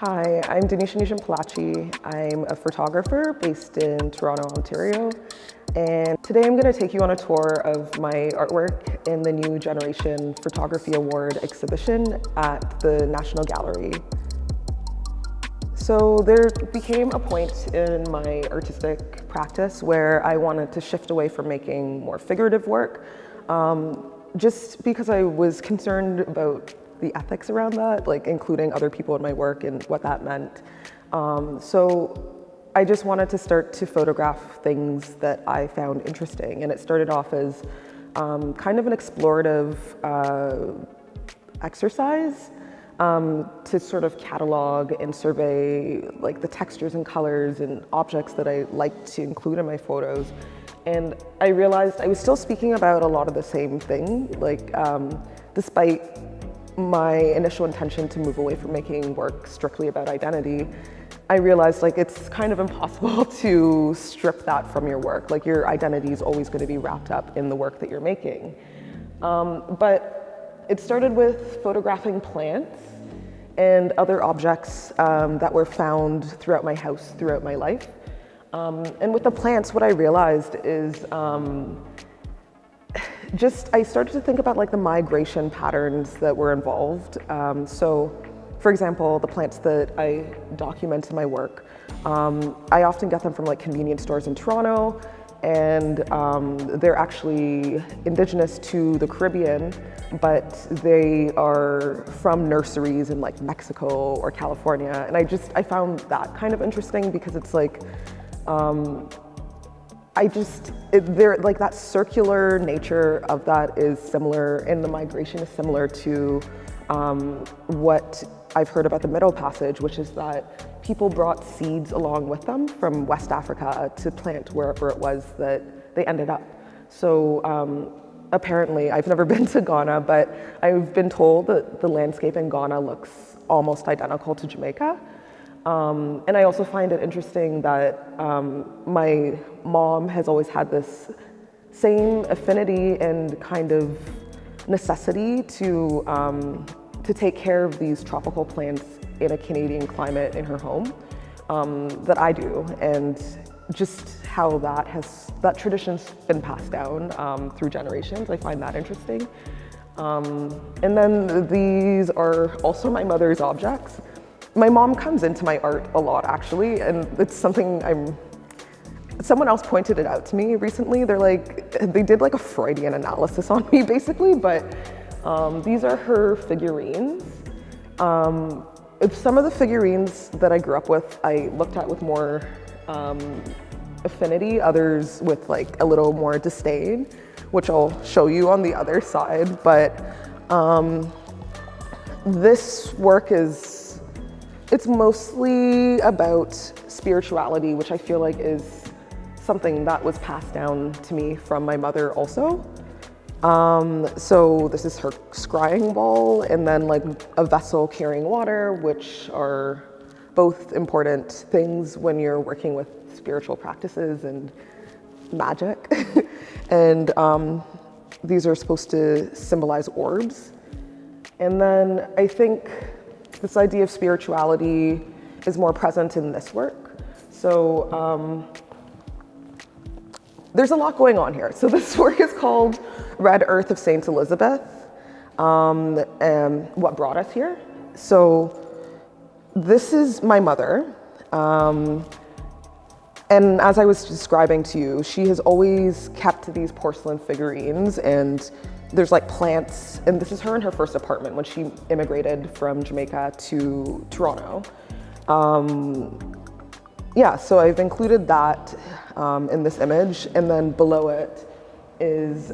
Hi, I'm Dainesha Nugent-Palache. I'm a photographer based in Toronto, Ontario. And today I'm going to take you on a tour of my artwork in the New Generation Photography Award exhibition at the National Gallery. So there became a point in my artistic practice where I wanted to shift away from making more figurative work, just because I was concerned about the ethics around that, like including other people in my work and what that meant. So I just wanted to start to photograph things that I found interesting. And it started off as kind of an explorative exercise to sort of catalog and survey like the textures and colors and objects that I like to include in my photos. And I realized I was still speaking about a lot of the same thing, like despite my initial intention to move away from making work strictly about identity, I realized like it's kind of impossible to strip that from your work. Like your identity is always going to be wrapped up in the work that you're making. But it started with photographing plants and other objects that were found throughout my house, throughout my life. And with the plants, what I realized is I started to think about like the migration patterns that were involved. So, for example, the plants that I document in my work, I often get them from like convenience stores in Toronto, and they're actually indigenous to the Caribbean, but they are from nurseries in like Mexico or California. And I found that kind of interesting because it's like, like that circular nature of that is similar, and the migration is similar to what I've heard about the Middle Passage, which is that people brought seeds along with them from West Africa to plant wherever it was that they ended up. So apparently, I've never been to Ghana, but I've been told that the landscape in Ghana looks almost identical to Jamaica. And I also find it interesting that my mom has always had this same affinity and kind of necessity to take care of these tropical plants in a Canadian climate in her home that I do, and just how that tradition's been passed down through generations. I find that interesting. And then these are also my mother's objects. My mom comes into my art a lot, actually, and it's something someone else pointed it out to me recently. They did like a Freudian analysis on me, basically, but these are her figurines. Some of the figurines that I grew up with, I looked at with more affinity, others with like a little more disdain, which I'll show you on the other side. But this work it's mostly about spirituality, which I feel like is something that was passed down to me from my mother also. So this is her scrying bowl, and then like a vessel carrying water, which are both important things when you're working with spiritual practices and magic. And these are supposed to symbolize orbs. And then I think this idea of spirituality is more present in this work. So there's a lot going on here. So this work is called Red Earth of St. Elizabeth, and what brought us here. So this is my mother. And as I was describing to you, she has always kept these porcelain figurines, and there's like plants, and this is her in her first apartment when she immigrated from Jamaica to Toronto. Yeah, so I've included that in this image, and then below it is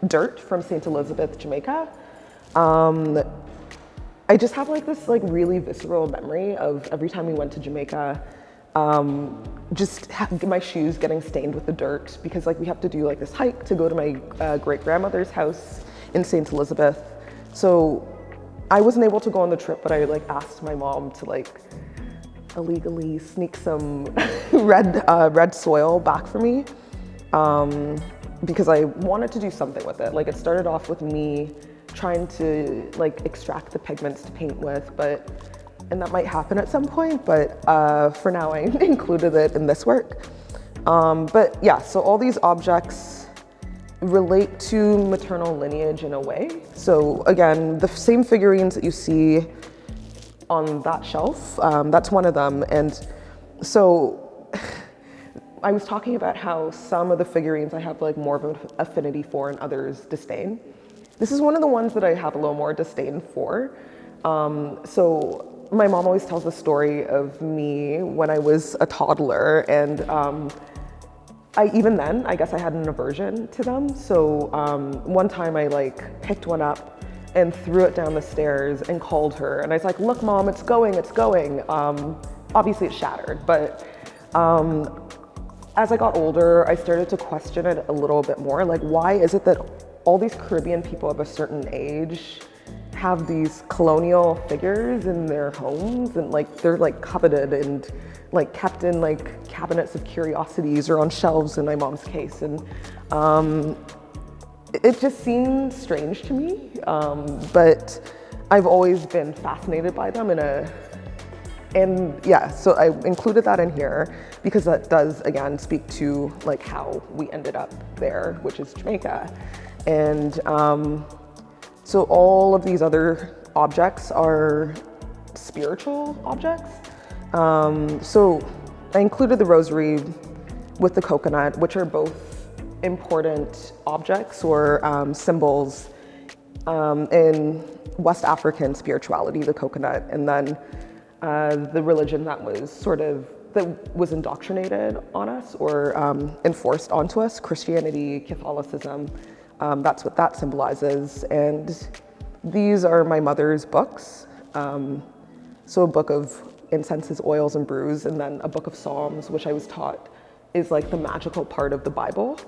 dirt from St. Elizabeth, Jamaica. I just have like this like really visceral memory of every time we went to Jamaica, my shoes getting stained with the dirt, because like we have to do like this hike to go to my great-grandmother's house in St. Elizabeth. So I wasn't able to go on the trip, but I like asked my mom to like illegally sneak some red soil back for me, because I wanted to do something with it. Like it started off with me trying to like extract the pigments to paint with, but and that might happen at some point, but for now I included it in this work. But yeah, so all these objects relate to maternal lineage in a way. So again, the same figurines that you see on that shelf, that's one of them. And so I was talking about how some of the figurines I have like more of an affinity for and others disdain. This is one of the ones that I have a little more disdain for. So my mom always tells the story of me when I was a toddler, and even then, I guess I had an aversion to them. So one time I like picked one up and threw it down the stairs and called her. And I was like, look, Mom, it's going, it's going. Obviously it shattered, but as I got older, I started to question it a little bit more. Like, why is it that all these Caribbean people of a certain age have these colonial figures in their homes, and like they're like coveted and like kept in like cabinets of curiosities or on shelves in my mom's case, and it just seemed strange to me, but I've always been fascinated by them and yeah, so I included that in here because that does again speak to like how we ended up there, which is Jamaica. And so all of these other objects are spiritual objects. So I included the rosary with the coconut, which are both important objects or symbols in West African spirituality, the coconut, and then the religion that was indoctrinated on us or enforced onto us, Christianity, Catholicism. That's what that symbolizes. And these are my mother's books. So a book of incenses, oils, and brews, and then a book of Psalms, which I was taught is like the magical part of the Bible.